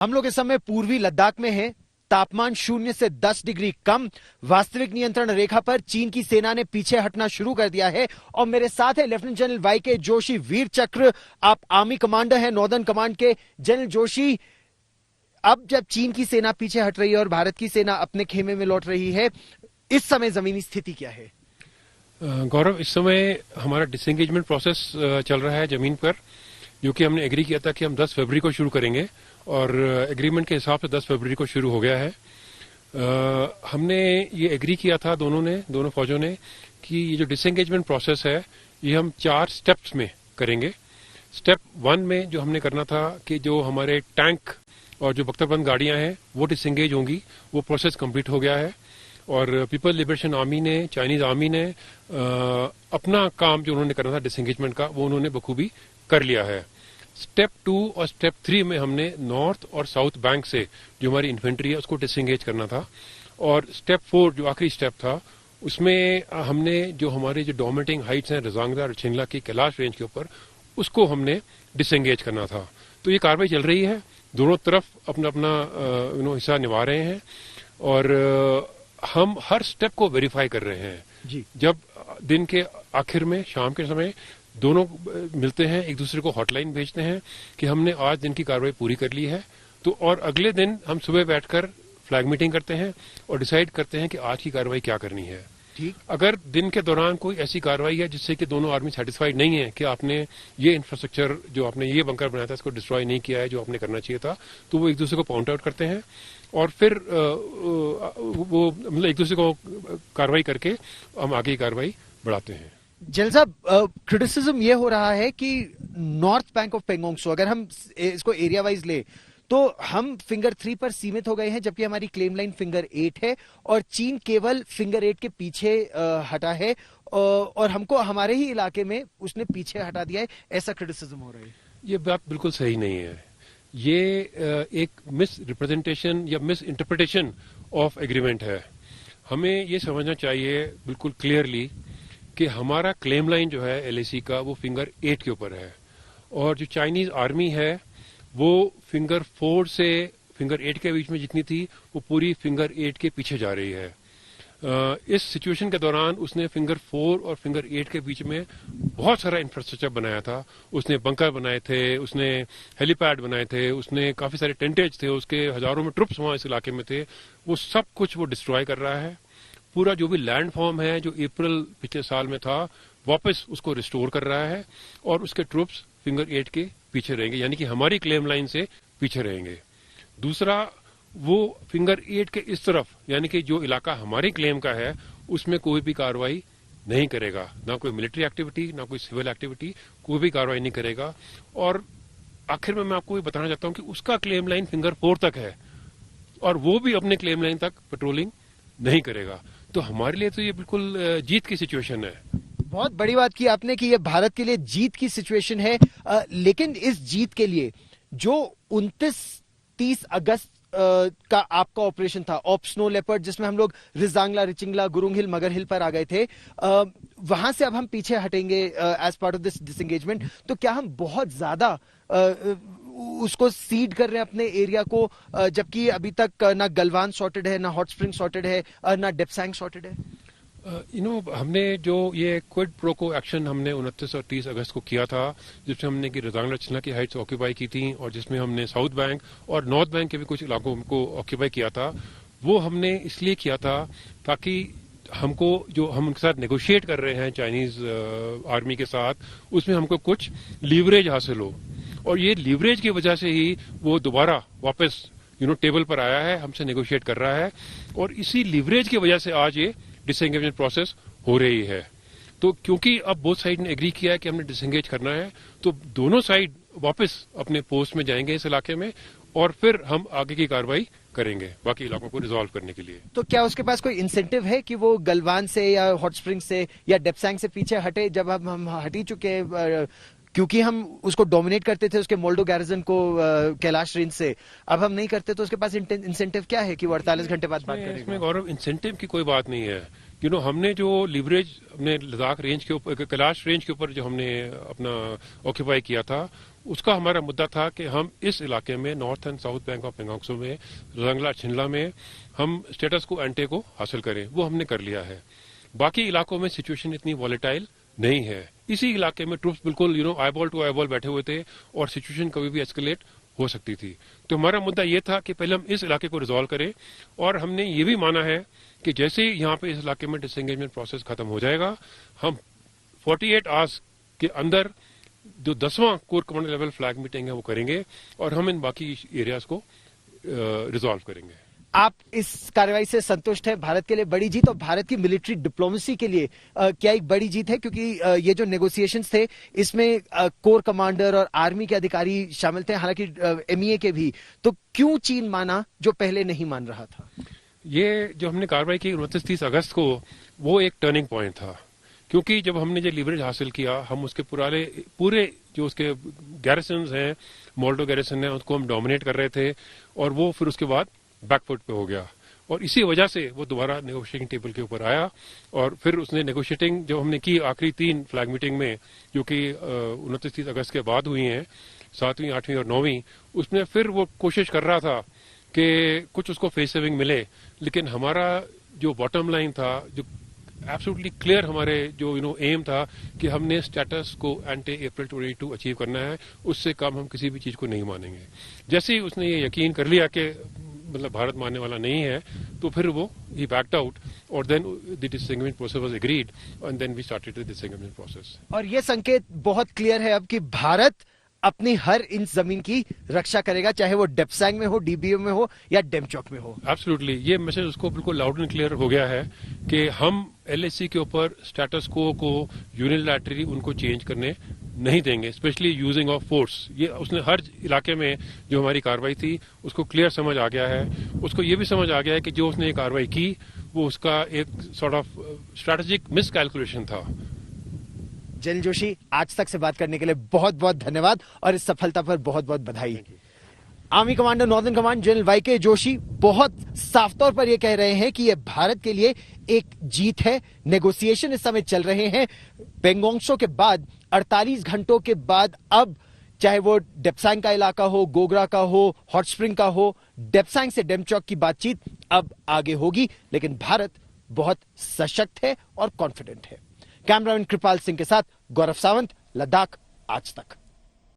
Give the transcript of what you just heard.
हम लोग इस समय पूर्वी लद्दाख में हैं। तापमान 0 से 10 डिग्री कम। वास्तविक नियंत्रण रेखा पर चीन की सेना ने पीछे हटना शुरू कर दिया है। और मेरे साथ है लेफ्टिनेंट जनरल वाई.के. जोशी, वीर चक्र। आप आर्मी कमांडर हैं नॉर्दर्न कमांड के। जनरल जोशी, अब जब चीन की सेना पीछे हट रही है और भारत की सेना अपने खेमे में लौट रही है, इस समय जमीनी स्थिति क्या है? गौरव, इस समय हमारा डिसएंगेजमेंट प्रोसेस चल रहा है जमीन पर, जो कि हमने एग्री किया था कि हम 10 फरवरी को शुरू करेंगे और एग्रीमेंट के हिसाब से 10 फरवरी को शुरू हो गया है। हमने ये एग्री किया था दोनों फौजों ने कि ये जो डिसएंगेजमेंट प्रोसेस है ये हम 4 स्टेप्स में करेंगे। स्टेप 1 में जो हमने करना था कि जो हमारे टैंक और जो बख्तरबंद गाड़ियां हैं वो डिसएंगेज होंगी, वो प्रोसेस कंप्लीट हो गया है। और पीपल लिबरेशन आर्मी ने, चाइनीज आर्मी ने अपना काम जो उन्होंने करना था डिसएंगेजमेंट का, वो उन्होंने बखूबी कर लिया है। स्टेप 2 और स्टेप 3 में हमने नॉर्थ और साउथ बैंक से जो हमारी इन्फेंट्री है उसको डिसएंगेज करना था। और स्टेप 4 जो आखिरी स्टेप था, उसमें हमने जो हमारे जो डोमिनेटिंग हाइट्स हैं रजांगला और छिंगला की कैलाश रेंज के ऊपर, उसको हमने डिसएंगेज करना था। तो ये कार्रवाई चल रही है, दोनों तरफ अपना अपना हिस्सा निभा रहे हैं और हम हर स्टेप को वेरीफाई कर रहे हैं जी। जब दिन के आखिर में, शाम के समय दोनों मिलते हैं, एक दूसरे को हॉटलाइन भेजते हैं कि हमने आज दिन की कार्रवाई पूरी कर ली है। तो और अगले दिन हम सुबह बैठकर फ्लैग मीटिंग करते हैं और डिसाइड करते हैं कि आज की कार्रवाई क्या करनी है। ठीक। अगर दिन के दौरान कोई ऐसी कार्रवाई है जिससे कि दोनों आर्मी सेटिस्फाइड नहीं है कि आपने ये इंफ्रास्ट्रक्चर जो आपने ये बंकर बनाया था इसको डिस्ट्रॉय नहीं किया है जो आपने करना चाहिए था, तो वो एक दूसरे को पॉइंट आउट करते हैं और फिर वो मतलब एक दूसरे को कार्रवाई करके हम आगे की कार्रवाई बढ़ाते हैं। जनरल साहब, क्रिटिसिज्म ये हो रहा है कि नॉर्थ बैंक ऑफ पेंगोंग सो, अगर हम इसको एरिया वाइज ले तो हम फिंगर 3 पर सीमित हो गए हैं, जबकि हमारी क्लेम लाइन फिंगर 8 है और चीन केवल फिंगर 8 के पीछे हटा है और हमको हमारे ही इलाके में उसने पीछे हटा दिया है, ऐसा क्रिटिसिज्म हो रहा है। ये बात बिल्कुल सही नहीं है। ये एक मिस रिप्रेजेंटेशन या मिस इंटरप्रिटेशन ऑफ एग्रीमेंट है। हमें ये समझना चाहिए बिल्कुल क्लियरली कि हमारा क्लेम लाइन जो है एलएसी का वो फिंगर 8 के ऊपर है और जो चाइनीज आर्मी है वो फिंगर 4 से फिंगर 8 के बीच में जितनी थी वो पूरी फिंगर 8 के पीछे जा रही है। इस सिचुएशन के दौरान उसने फिंगर 4 और फिंगर 8 के बीच में बहुत सारा इंफ्रास्ट्रक्चर बनाया था। उसने बंकर बनाए थे, उसने हेलीपैड बनाए थे, उसने काफी सारे टेंटेज थे, उसके हजारों में ट्रुप्स वहां इस इलाके में थे। वो सब कुछ वो डिस्ट्रॉय कर रहा है। पूरा जो भी लैंड फॉर्म है जो अप्रैल पिछले साल में था वापस उसको रिस्टोर कर रहा है और उसके ट्रुप्स फिंगर 8 के पीछे रहेंगे, यानी कि हमारी क्लेम लाइन से पीछे रहेंगे। दूसरा, वो फिंगर 8 के इस तरफ यानी कि जो इलाका हमारी क्लेम का है उसमें कोई भी कार्रवाई नहीं करेगा, ना कोई मिलिट्री एक्टिविटी ना कोई सिविल एक्टिविटी, कोई भी कार्रवाई नहीं करेगा। और आखिर में मैं आपको ये बताना चाहता हूं कि उसका क्लेम लाइन फिंगर 4 तक है और वो भी अपने क्लेम लाइन तक पेट्रोलिंग नहीं करेगा। तो हमारे लिए तो ये बिल्कुल जीत की सिचुएशन है। बहुत बड़ी बात की आपने कि ये भारत के लिए जीत की सिचुएशन है, लेकिन इस जीत के लिए जो 29-30 अगस्त का आपका ऑपरेशन था ऑप स्नो लेपर्ड, जिसमें हम लोग रिजांगला, रिचिंगला, गुरुंग हिल, मगर हिल पर आ गए थे, वहां से अब हम पीछे हटेंगे as part of this disengagement. तो क्या हम बहुत ज्यादा उसको सीड कर रहे हैं अपने एरिया को, जबकि अभी तक ना गलवान सॉर्टेड है, ना हॉट स्प्रिंग सॉर्टेड है, ना डेप्सैंग सॉर्टेड है? हमने जो ये क्विड प्रो को एक्शन हमने 29 और 30 अगस्त को किया था, जिसमें हमने कि रजांगला छिंगला की हाइट्स ऑक्यूपाई की थी और जिसमें हमने साउथ बैंक और नॉर्थ बैंक के भी कुछ इलाकों को ऑक्यूपाई किया था, वो हमने इसलिए किया था ताकि हमको जो हम उनके साथ नेगोशिएट कर रहे हैं चाइनीज आर्मी के साथ, उसमें हमको कुछ लीवरेज हासिल हो और ये लीवरेज की वजह से ही वो दोबारा वापस टेबल पर आया है, हमसे नेगोशिएट कर रहा है और इसी लीवरेज की वजह से आज ये डिसएंगेजमेंट प्रोसेस हो रही है। तो क्योंकि अब बोथ साइड ने एग्री किया है कि हमने डिसएंगेज करना है, तो दोनों साइड वापस अपने पोस्ट में जाएंगे इस इलाके में और फिर हम आगे की कार्रवाई करेंगे बाकी इलाकों को रिजॉल्व करने के लिए। तो क्या उसके पास कोई इंसेंटिव है कि वो गलवान से या हॉट स्प्रिंग से या डेप्सैंग से पीछे हटे, जब हम हट ही चुके हैं? क्योंकि हम उसको डोमिनेट करते थे उसके मोल्डो गैरिजन को कैलाश रेंज से, अब हम नहीं करते, तो उसके पास इंसेंटिव क्या है कि वो 48 घंटे बाद बात करेगा? इसमें गौरव इंसेंटिव की कोई बात नहीं है। हमने जो लीवरेज अपने लद्दाख रेंज के ऊपर, कैलाश रेंज के ऊपर जो हमने अपना ऑक्यूपाई किया था, उसका हमारा मुद्दा था कि हम इस इलाके में north and south bank of Pangong Tso में रंगला छिंदला में हम स्टेटस को एंटे को हासिल करें, वो हमने कर लिया है। बाकी इलाकों में सिचुएशन इतनी वॉलेटाइल नहीं है। इसी इलाके में ट्रूप्स बिल्कुल आईबॉल टू आईबॉल बैठे हुए थे और सिचुएशन कभी भी एस्केलेट हो सकती थी। तो हमारा मुद्दा ये था कि पहले हम इस इलाके को रिजॉल्व करें, और हमने ये भी माना है कि जैसे ही यहाँ पे इस इलाके में डिसएंगेजमेंट प्रोसेस खत्म हो जाएगा, हम 48 आवर्स के अंदर जो 10वां corps commander level flag meeting है वो करेंगे और हम इन बाकी एरियाज को रिजॉल्व करेंगे। आप इस कार्रवाई से संतुष्ट है? भारत के लिए बड़ी जीत और भारत की मिलिट्री डिप्लोमेसी के लिए क्या एक बड़ी जीत है? क्योंकि ये जो नेगोशिएशंस थे इसमें कोर कमांडर और आर्मी के अधिकारी शामिल थे, हालांकि एमईए के भी। तो क्यों चीन माना जो पहले नहीं मान रहा था? ये जो हमने कार्रवाई की 29-30 अगस्त को, वो एक टर्निंग पॉइंट था, क्योंकि जब हमने जो लीवरेज हासिल किया, हम उसके पूरे जो उसके गैरिसन्स हैं, मोल्डो गैरिसन है, उसको हम डोमिनेट कर रहे थे, और वो फिर उसके बाद बैकफुट पे हो गया, और इसी वजह से वो दोबारा नेगोशिएटिंग टेबल के ऊपर आया। और फिर उसने नेगोशिएटिंग जो हमने की आखिरी 3 फ्लैग मीटिंग में, जो कि 29-30 अगस्त के बाद हुई हैं, 7वीं, 8वीं और 9वीं, उसमें फिर वो कोशिश कर रहा था कि कुछ उसको फेस सेविंग मिले, लेकिन हमारा जो बॉटम लाइन था, जो एब्सोल्युटली क्लियर हमारे जो एम था कि हमने स्टेटस को एंटे अप्रैल 22 अचीव करना है, उससे कम हम किसी भी चीज को नहीं मानेंगे। जैसे ही उसने ये यकीन कर लिया कि मतलब भारत मानने वाला नहीं है, तो फिर वो ही बैक्ड आउट, और then the disengagement process was agreed, and then we started the disengagement process. और ये संकेत बहुत क्लियर है अब कि भारत अपनी हर इंच जमीन की रक्षा करेगा, चाहे वो डेप्सैंग में हो, डीबीओ में हो या डेमचौक में हो। एब्सोल्युटली, ये मैसेज उसको बिल्कुल लाउड एंड क्लियर हो गया है कि हम एलएसी के ऊपर स्टेटस को यूनिलैटरली उनको चेंज करने नहीं देंगे, स्पेशली यूजिंग ऑफ फोर्स। ये उसने हर इलाके में जो हमारी कार्रवाई थी उसको क्लियर समझ आ गया है। उसको ये भी समझ आ गया है कि जो उसने ये कार्रवाई की वो उसका एक सॉर्ट ऑफ स्ट्रैटेजिक मिसकैलकुलेशन था। जनरल जोशी, आज तक से बात करने के लिए बहुत बहुत धन्यवाद और इस सफलता पर बहुत बहुत बधाई। Army commander northern command general YK Joshi बहुत साफ तौर पर यह कह रहे हैं कि यह भारत के लिए एक जीत है। नेगोशिएशन इस समय चल रहे हैं। पेंगोंगसो के बाद 48 घंटों के बाद अब चाहे वो डेप्सैंग का इलाका हो, गोगरा का हो, हॉट स्प्रिंग का हो, डेप्सैंग से डेमचौक की बातचीत अब आगे होगी, लेकिन भारत बहुत सशक्त है और कॉन्फिडेंट है। कैमरामैन कृपाल सिंह के साथ गौरव सावंत, लद्दाख आज तक।